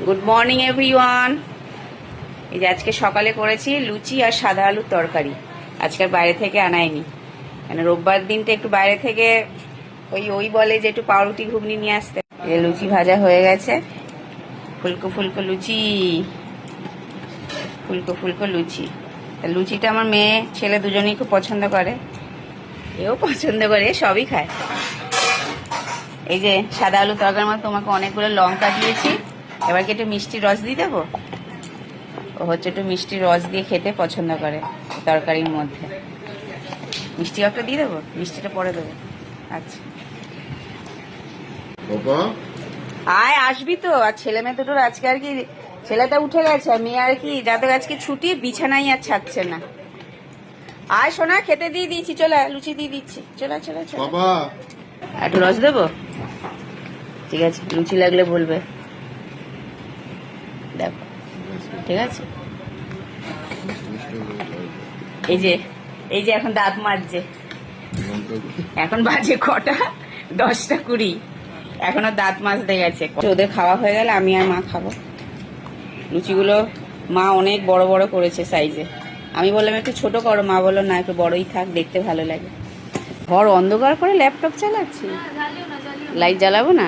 Good morning everyone. এই যে আজকে সকালে করেছি লুচি আর সাদা আলুর তরকারি। আজকের বাইরে থেকে আনাইনি, মানে রোববার দিনটা একটু বাইরে থেকে ওই বলে যে একটু পাউরুটি ঘুগনি নিয়ে আসতে। এই লুচি ভাজা হয়ে গেছে, ফুলকো ফুলকো লুচি, ফুলকো ফুলকো লুচি। লুচিটা আমার মেয়ে ছেলে দুজনেই খুব পছন্দ করে, এও পছন্দ করে, সবই খায়। এই যে সাদা আলু তরকারির মধ্যে তোমাকে অনেকগুলো লঙ্কা দিয়েছি, এবার কি একটু মিষ্টির রস দিয়ে দেবো? ও হচ্ছে একটু মিষ্টির রস দিয়ে খেতে পছন্দ করে তরকারির মধ্যে। মিষ্টি একটা দিয়ে দেবো, মিষ্টিটা পরে দেবো। আচ্ছা আয়, আসবি তো? আর ছেলে মেয়ে দুটোর আজকে আর কি, ছেলেটা উঠে গেছে আর মেয়ে আর কি, যাদের আজকে ছুটি বিছানাই আর ছাড়ছে না। আয় সোনা, খেতে দিয়ে দিয়েছি, চলে লুচি দিয়ে দিচ্ছি, চলে চলে চলে। একটু রস দেবো? ঠিক আছে, লুচি লাগলে বলবে, দেখো ঠিক আছে। এই যে এখন দাঁত মাজছে, এখন বাজে কটা? 10টা 20। এখনো দাঁত মাজতে গেছে। ওদের খাওয়া হয়ে গেলে আমি আর মা খাবো। লুচিগুলো মা অনেক বড় বড় করেছে সাইজে। আমি বললাম একটু ছোট করো, মা বললো না একটু বড়ই থাক, দেখতে ভালো লাগে। ঘর অন্ধকার করে ল্যাপটপ চালাচ্ছি, লাইট জ্বালাবো না?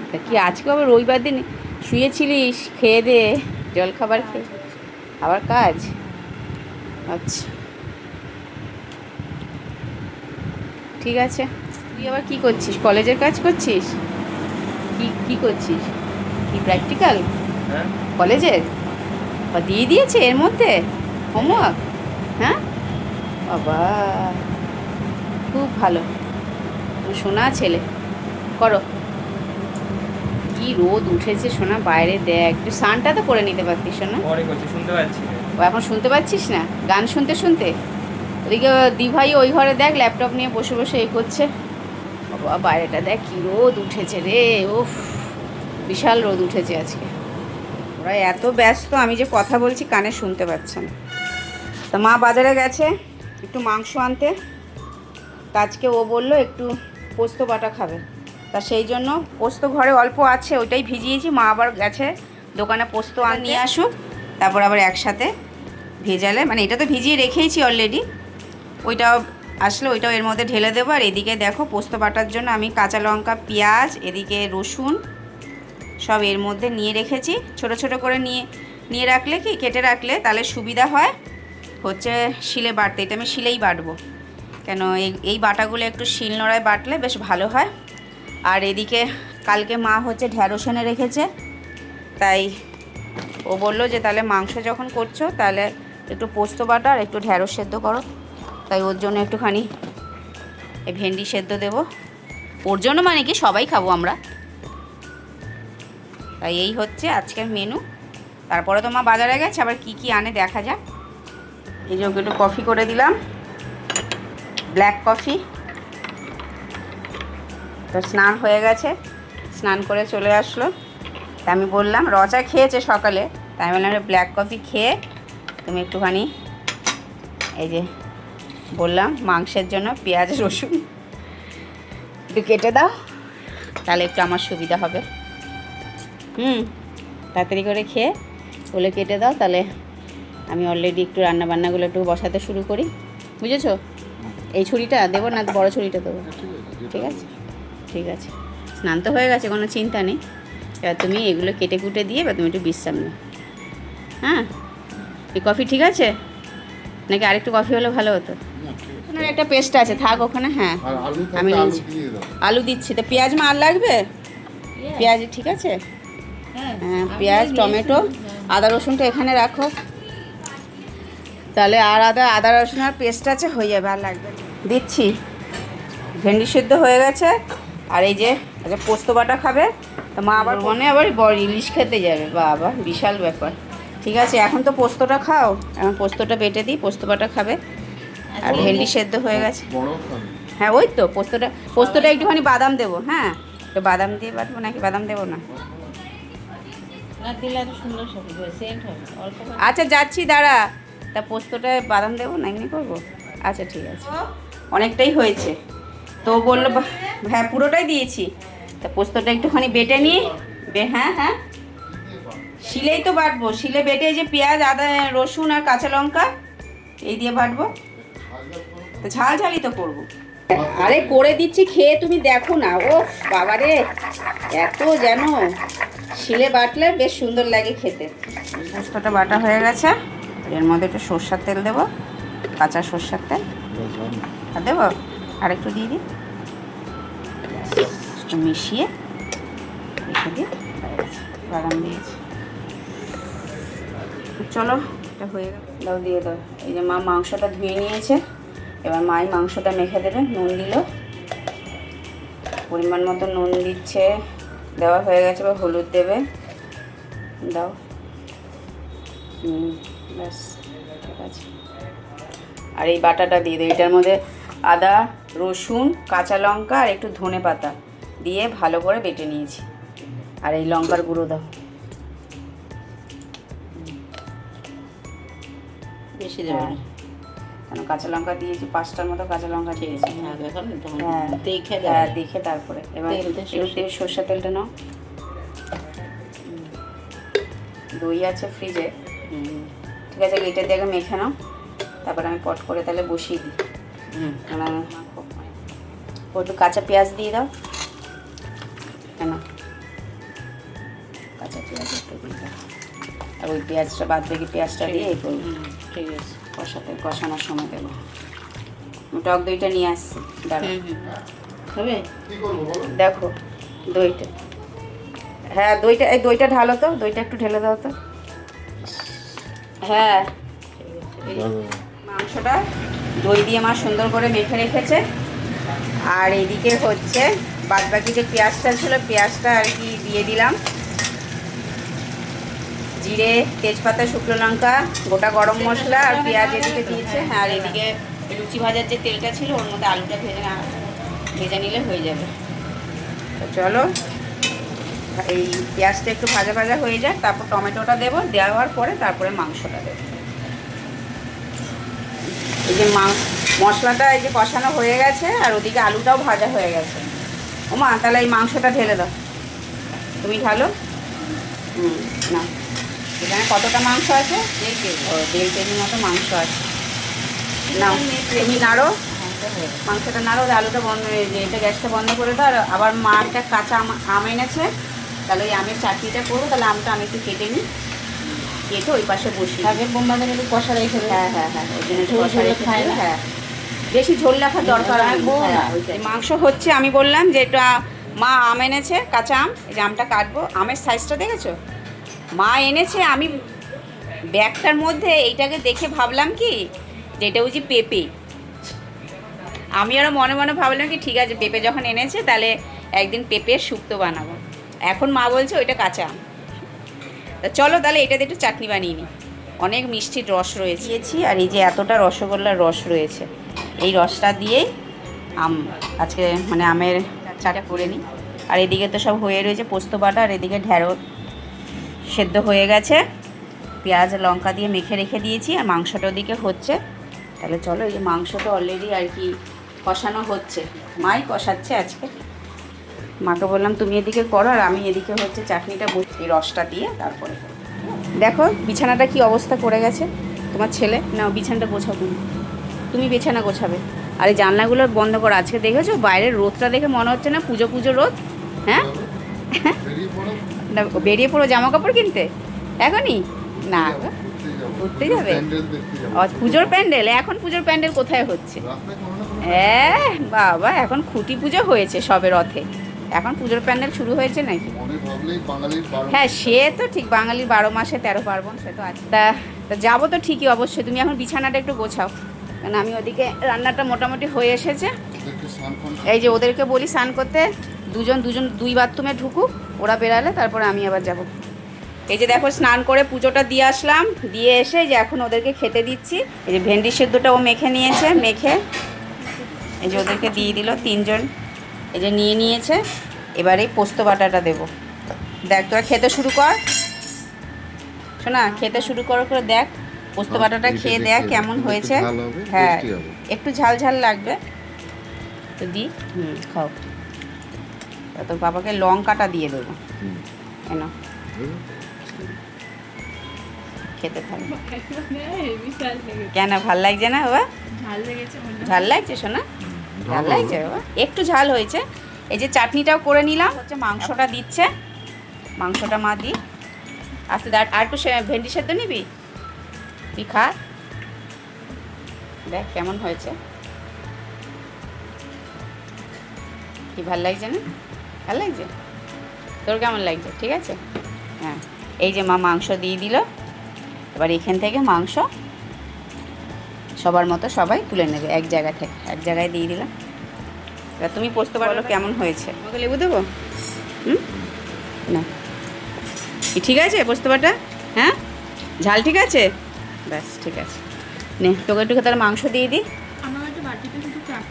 তা কি আজকে আবার রবিবার দিন শুয়েছিলিস, খেয়ে দে জল খাবার খেয়ে আবার কাজ? আচ্ছা ঠিক আছে। তুই আবার কি করছিস? কলেজের কাজ করছিস? কি করছিস? কি প্র্যাকটিক্যাল কলেজের দিয়ে দিয়েছে এর মধ্যে হোমওয়ার্ক? হ্যাঁ বাবা, খুব ভালো, সোনা ছেলে, করো। কি রোদ উঠেছে সোনা, বাইরে দেখ, একটু স্নানটা তো করে নিতে পারতিস সোনা। ও এখন শুনতে পাচ্ছিস না? গান শুনতে শুনতে ওদিকে দিভাই ওই ঘরে দেখ ল্যাপটপ নিয়ে বসে বসে এ করছে। বাবা বাইরেটা দেখ কি রোদ উঠেছে রে, উফ বিশাল রোদ উঠেছে আজকে। ওরা এত ব্যস্ত, আমি যে কথা বলছি কানে শুনতে পাচ্ছে না। তা মা বাজারে গেছে একটু মাংস আনতে, তা আজকে ও বললো একটু পোস্ত বাটা খাবে, তা সেই জন্য পোস্ত ঘরে অল্প আছে, ওইটাই ভিজিয়েছি। মা আবার গেছে দোকানে পোস্ত নিয়ে আসুক, তারপর আবার একসাথে ভেজালে, মানে এটা তো ভিজিয়ে রেখেইছি অলরেডি, ওইটাও আসলে ওইটাও এর মধ্যে ঢেলে দেবো। আর এদিকে দেখো পোস্ত বাটার জন্য আমি কাঁচা লঙ্কা, পেঁয়াজ, এদিকে রসুন সব এর মধ্যে নিয়ে রেখেছি। ছোট ছোট করে নিয়ে রাখলে কি, কেটে রাখলে তাহলে সুবিধা হয় হচ্ছে শিলে বাটতে। এটা আমি শিলেই বাটবো, কেন এই বাটাগুলো একটু শিল নোড়ায় বাটলে বেশ ভালো হয়। আর এদিকে কালকে মা হচ্ছে ঢ্যাঁড়স এনে রেখেছে, তাই ও বললো যে তাহলে মাংস যখন করছো তাহলে একটু পোস্ত বাটা আর একটু ঢ্যাঁড়স সেদ্ধ করো, তাই ওর জন্য একটুখানি এই ভেন্ডি সেদ্ধ দেবো। ওর জন্য মানে কি, সবাই খাবো আমরা, তাই এই হচ্ছে আজকের মেনু। তারপরে তো মা বাজারে গেছে, আবার কি কি আনে দেখা যাক। এই যে ওকে একটু কফি করে দিলাম, ব্ল্যাক কফি। তো স্নান হয়ে গেছে, স্নান করে চলে আসলো। তা আমি বললাম, রচা খেয়েছে সকালে, তাই আমি বললাম ব্ল্যাক কফি খেয়ে তুমি একটুখানি এই যে বললাম মাংসের জন্য পেঁয়াজ রসুন একটু কেটে দাও, তাহলে একটু আমার সুবিধা হবে। তাড়াতাড়ি করে খেয়ে বলে কেটে দাও, তাহলে আমি অলরেডি একটু রান্নাবান্নাগুলো একটু বসাতে শুরু করি, বুঝেছো? এই ছুরিটা দেবো না বড় ছুরিটা দেবো? ঠিক আছে ঠিক আছে, স্নান তো হয়ে গেছে, কোনো চিন্তা নেই। এবার তুমি এগুলো কেটে কুটে দিয়ে এবার তুমি একটু বিশ্রাম নাও। হ্যাঁ, এই কফি ঠিক আছে নাকি আরেকটু কফি হলে ভালো হতো? ওখানে একটা পেস্ট আছে, থাক ওখানে। হ্যাঁ আমি আলু দিচ্ছি। তো পেঁয়াজ মা আর লাগবে? পেঁয়াজ ঠিক আছে, হ্যাঁ পেঁয়াজ, টমেটো, আদা রসুনটা এখানে রাখো, তাহলে আর আদা রসুন আর পেস্ট আছে, হয়ে যাবে, আর লাগবে। দিচ্ছি, ভেন্ডি সেদ্ধ হয়ে গেছে। আর এই যে পোস্ত বাটা খাবে, তো মা আবার মনে আবার বড় ইলিশ খেতে যাবে, বাবা বিশাল ব্যাপার। ঠিক আছে, এখন তো পোস্তটা খাও, এখন পোস্তটা বেটে দিই, পোস্ত বাটা খাবে। আর ভেন্ডি সেদ্ধ হয়ে গেছে। হ্যাঁ ওই তো পোস্তটা একটুখানি বাদাম দেবো। হ্যাঁ তো বাদাম দিয়ে বাটবো নাকি বাদাম দেবো না? আচ্ছা যাচ্ছি, দাঁড়া। তা পোস্তটা বাদাম দেবো না এমনি করবো? আচ্ছা ঠিক আছে, অনেকটাই হয়েছে তো বললো। হ্যাঁ পুরোটাই দিয়েছি। তা পোস্তটা একটুখানি বেটে নিই। হ্যাঁ হ্যাঁ শিলেই তো বাটবো, শিলে বেটে এই যে পেঁয়াজ, আদা, রসুন আর কাঁচা লঙ্কা এই দিয়ে বাটবো। তো ঝাল ঝালই তো করবো। আরে করে দিচ্ছি, খেয়ে তুমি দেখো না। ও বাবা রে, এত যেন শিলে বাটলে বেশ সুন্দর লাগে খেতে। পোস্তটা বাটা হয়ে গেছে, এর মধ্যে একটু সর্ষের তেল দেবো, কাঁচা সর্ষের তেল আর দেবো, আর একটু দিয়ে দিই, একটু মিশিয়ে রেখে দিই। বাদাম দিয়েছি। চলো, এটা হয়ে গেল, দাও দিয়ে দাও। এই যে মা মাংসটা ধুয়ে নিয়েছে, এবার মাই মাংসটা মেখে দেবে। নুন দিল, পরিমাণ মতো নুন দিচ্ছে, দেওয়া হয়ে গেছে। এবার হলুদ দেবে, দাও। ব্যাস, ঠিক আছে। আর এই বাটাটা দিয়ে দেবে, এটার মধ্যে আদা, রসুন, কাঁচা লঙ্কা আর একটু ধনে পাতা দিয়ে ভালো করে বেটে নিয়েছি। আর এই লঙ্কার গুঁড়ো দাও, বেশি দেবে না, কেন কাঁচা লঙ্কা দিয়েছি, 5টার মতো কাঁচা লঙ্কা দিয়েছি। হ্যাঁ দেখে তারপরে। এবার তেল, সর্ষের তেলটা নাও। দই আছে ফ্রিজে, ঠিক আছে, এটা দিয়ে আগে মেখে নাও, তারপরে আমি পট করে তাহলে বসিয়ে দিই। ও একটু কাঁচা পেঁয়াজ দিয়ে দাও, কেন কাঁচা পেঁয়াজ একটু দিয়ে দাও। আর ওই পেঁয়াজটা বাদ দেখি, পেঁয়াজটা দিয়ে এই করবো, ঠিক আছে। কষানোর সময় দেবো। টক দইটা নিয়ে আসছি, দাঁড়াবে, দেখো দইটা। হ্যাঁ দইটা, এই দইটা ঢালো তো, দইটা একটু ঢেলে দাও তো। হ্যাঁ, মাংসটা দই দিয়ে মা সুন্দর করে মেখে রেখেছে। আর এদিকে হচ্ছে বাদবাকি যে পেঁয়াজটা ছিল, পেঁয়াজটা আর কি দিয়ে দিলাম। জিরে, তেজপাতা, শুকনো লঙ্কা, গোটা গরম মশলা আর পেঁয়াজ এদিকে দিয়েছে। হ্যাঁ, আর এদিকে লুচি ভাজার যে তেলটা ছিল ওর মধ্যে আলুটা ভেজে নিলে হয়ে যাবে। তো চলো, এই পেঁয়াজটা একটু ভাজা ভাজা হয়ে যায়, তারপর টমেটোটা দেবো, দেওয়ার পরে তারপরে মাংসটা দেবো। এই যে মশলাটা এই যে কষানো হয়ে গেছে, আর ওদিকে আলুটাও ভাজা হয়ে গেছে। ওমা, তাহলে এই মাংসটা ঢেলে দাও, তুমি ঢালো। না, এখানে কতটা মাংস আছে? 1.5 কেজি মতো মাংস আছে। নাও, তুমি নাড়ো, মাংসটা নাড়ো, আলুটা বন্ধ, এটা গ্যাসটা বন্ধ করে দাও। আর আবার মা একটা কাঁচা আম এনেছে, তাহলে ওই আমের চাটনিটা করবো। তাহলে আমটা আমি একটু কেটে নিই, কেটে ওই পাশে বসি। আগে বোম্বাদের একটু কষা রেখে, হ্যাঁ হ্যাঁ হ্যাঁ, ওই জন্য একটু কষা রেখে খাই। হ্যাঁ, বেশি ঝোল রাখার দরকার নেই। মাংস হচ্ছে, আমি বললাম যে এটা মা আম এনেছে, কাঁচা আম। এই যে আমটা কাটবো, আমের সাইজটা দেখেছো? মা এনেছে, আমি ব্যাগটার মধ্যে এইটাকে দেখে ভাবলাম কি যে এটা বুঝি পেঁপে। আমি আরও মনে মনে ভাবলাম কি ঠিক আছে, পেঁপে যখন এনেছে তাহলে একদিন পেঁপের শুক্তো বানাবো। এখন মা বলছে ওইটা কাঁচা আম। তা চলো তাহলে এটাতে একটু চাটনি বানিয়ে নিই। অনেক মিষ্টির রস রয়েছে, আর এই যে এতটা রসগোল্লার রস রয়েছে, এই রসটা দিয়েই আজকে মানে আমের চাটা করে নিই। আর এদিকে তো সব হয়ে রয়েছে পোস্ত বাটা, আর এদিকে ঢ্যাঁড়স সেদ্ধ হয়ে গেছে, পেঁয়াজ লঙ্কা দিয়ে মেখে রেখে দিয়েছি, আর মাংসটা ওদিকে হচ্ছে। তাহলে চলো, এই যে মাংসটা অলরেডি আর কি কষানো হচ্ছে, মাই কষাচ্ছে আজকে। মাকে বললাম তুমি এদিকে করো, আর আমি এদিকে হচ্ছে চাটনিটা এই রসটা দিয়ে তারপরে। দেখো বিছানাটা কি অবস্থা করে গেছে তোমার ছেলে। না, বিছানাটা গোছাও, তুমি বিছানা গোছাবে। আর এই জানলাগুলো বন্ধ করো। আজকে দেখেছো বাইরের রোদটা দেখে মনে হচ্ছে না পুজো পুজো রোদ? হ্যাঁ, বেরিয়ে পড়ো জামা কাপড় কিনতে এখনই? না, ঘুরতে যাবে? পুজোর প্যান্ডেল? এখন পুজোর প্যান্ডেল কোথায় হচ্ছে? হ্যাঁ বাবা, এখন খুঁটি পুজো হয়েছে সবে রথে, এখন পুজোর প্যান্ডেল শুরু হয়েছে নাকি? হ্যাঁ, সে তো ঠিক, বাঙালির 12 মাসে 13 পার্বণ, সে তো আছে। তা যাবো তো ঠিকই অবশ্যই। তুমি এখন বিছানাটা একটু গোছাও, কারণ আমি ওদিকে রান্নাটা মোটামুটি হয়ে এসেছে। এই যে ওদেরকে বলি স্নান করতে, দুই বাথরুমে ঢুকুক, ওরা বেরালে তারপরে আমি আবার যাব। এই যে দেখো স্নান করে পুজোটা দিয়ে আসলাম, দিয়ে এসে যে এখন ওদেরকে খেতে দিচ্ছি। এই যে ভেন্ডি সেদ্ধটাও মেখে নিয়েছে, মেখে এই যে ওদেরকে দিয়ে দিল, 3 জন এই যে নিয়ে নিয়েছে। এবার এই পোস্ত বাটাটা দেবো। দেখ তোরা খেতে শুরু কর, শোনা, খেতে শুরু করে দেখ পোস্ত বাটাটা খেয়ে দেখ কেমন হয়েছে। হ্যাঁ, একটু ঝাল ঝাল লাগবে তো দি। খাও। তোর বাবাকে লঙ্কাটা দিয়ে দেবো, কেন খেতে থাকো। কেন ভাল লাগছে না বাবা? ঝাল লাগছে শোনা? ঝাল লাগছে বাবা? একটু ঝাল হয়েছে। এই যে চাটনিটাও করে নিলাম, হচ্ছে মাংসটা দিচ্ছে, মাংসটা মা দি আস্তে আর একটু ভেন্ডি সেদ্ধ নিবি, তুই খা, দেখ কেমন হয়েছে, কি ভাল লাগছে না? ভাল লাগছে? তোর কেমন লাগছে? ঠিক আছে, হ্যাঁ। এই যে মা মাংস দিয়ে দিল, এবার এখান থেকে মাংস সবার মতো সবাই তুলে নেবে এক জায়গা থেকে, এক জায়গায় দিয়ে দিলাম। এবার তুমি পোস্ত পারলো কেমন হয়েছে? আমাকে লেবু দেবো? না কি ঠিক আছে পোস্ত বাটা? হ্যাঁ, ঝাল ঠিক আছে? ব্যাস ঠিক আছে, নে তোকে একটু তাহলে মাংস দিয়ে দিই,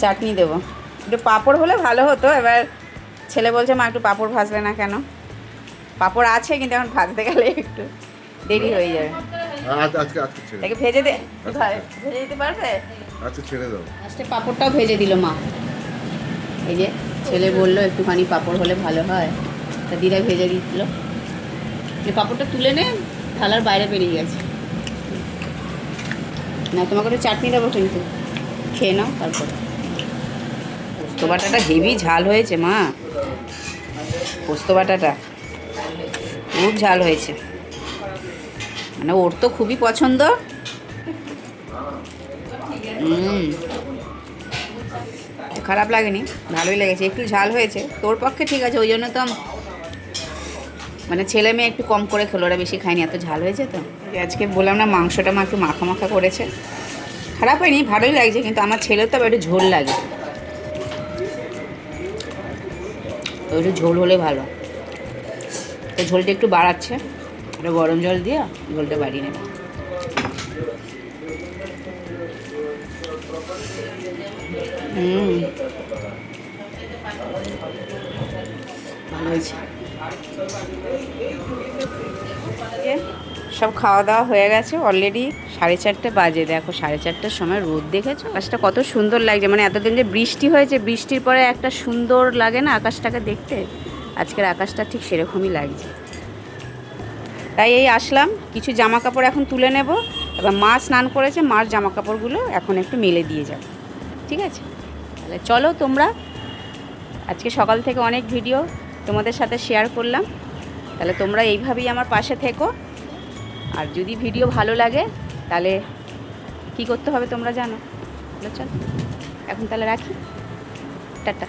চাটনি দেবো, একটু পাঁপড় হলে ভালো হতো। এবার ছেলে বলছে মা একটু পাঁপড় ভাজলে না কেন? পাঁপড় আছে কিন্তু এখন ভাজতে গেলে একটু দেরি হয়ে যাবে। তাকে ভেজে ভেজে দিতে পারবে? আচ্ছা ছেড়ে দাও। লাস্টে পাঁপড়টাও ভেজে দিল মা। এই যে ছেলে বললো একটুখানি পাঁপড় হলে ভালো হয়, তা দিদা ভেজে দিচ্ছিল। যে পাঁপড়টা তুলে নে, থালার বাইরে বেরিয়ে গেছে। না তোমাকে একটু চাটনি দেবো কিন্তু, খেয়ে নাও তারপরে। পোস্ত বাটাটা হেভি ঝাল হয়েছে মা, পোস্ত বাটাটা খুব ঝাল হয়েছে, মানে ওর তো খুবই পছন্দ। খারাপ লাগেনি, ভালোই লেগেছে, একটু ঝাল হয়েছে, তোর পক্ষে ঠিক আছে, ওই জন্য তো মানে ছেলে মেয়ে একটু কম করে খেলো, ওরা বেশি খায়নি, এত ঝাল হয়েছে তো। আজকে বললাম না মাংসটা মা একটু মাখা মাখা করেছে, খারাপ হয়নি, ভালোই লাগছে, কিন্তু আমার ছেলের তো একটু ঝোল লাগে, তো একটু ঝোল হলে ভালো, তো ঝোলটা একটু বাড়াচ্ছে, একটু গরম জল দিয়ে ঝোলটা বাড়িয়ে নেবে। ভালো হয়েছে। সব খাওয়া দাওয়া হয়ে গেছে অলরেডি, 4:30 বাজে, দেখো 4:30টার সময় রোদ দেখেছো, আকাশটা কত সুন্দর লাগছে, মানে এতদিন যে বৃষ্টি হয়েছে, বৃষ্টির পরে একটা সুন্দর লাগে না আকাশটাকে দেখতে, আজকের আকাশটা ঠিক সেরকমই লাগছে। তাই এই আসলাম, কিছু জামা কাপড় এখন তুলে নেব, এবার মা স্নান করেছে, মার জামা কাপড়গুলো এখন একটু মেলে দিয়ে যাব, ঠিক আছে? তাহলে চলো তোমরা, আজকে সকাল থেকে অনেক ভিডিও তোমাদের সাথে শেয়ার করলাম, তাহলে তোমরা এইভাবেই আমার পাশে থেকো, আর যদি ভিডিও ভালো লাগে তাহলে কি করতে হবে তোমরা জানো, চলো এখন তাহলে রাখি, টাটা।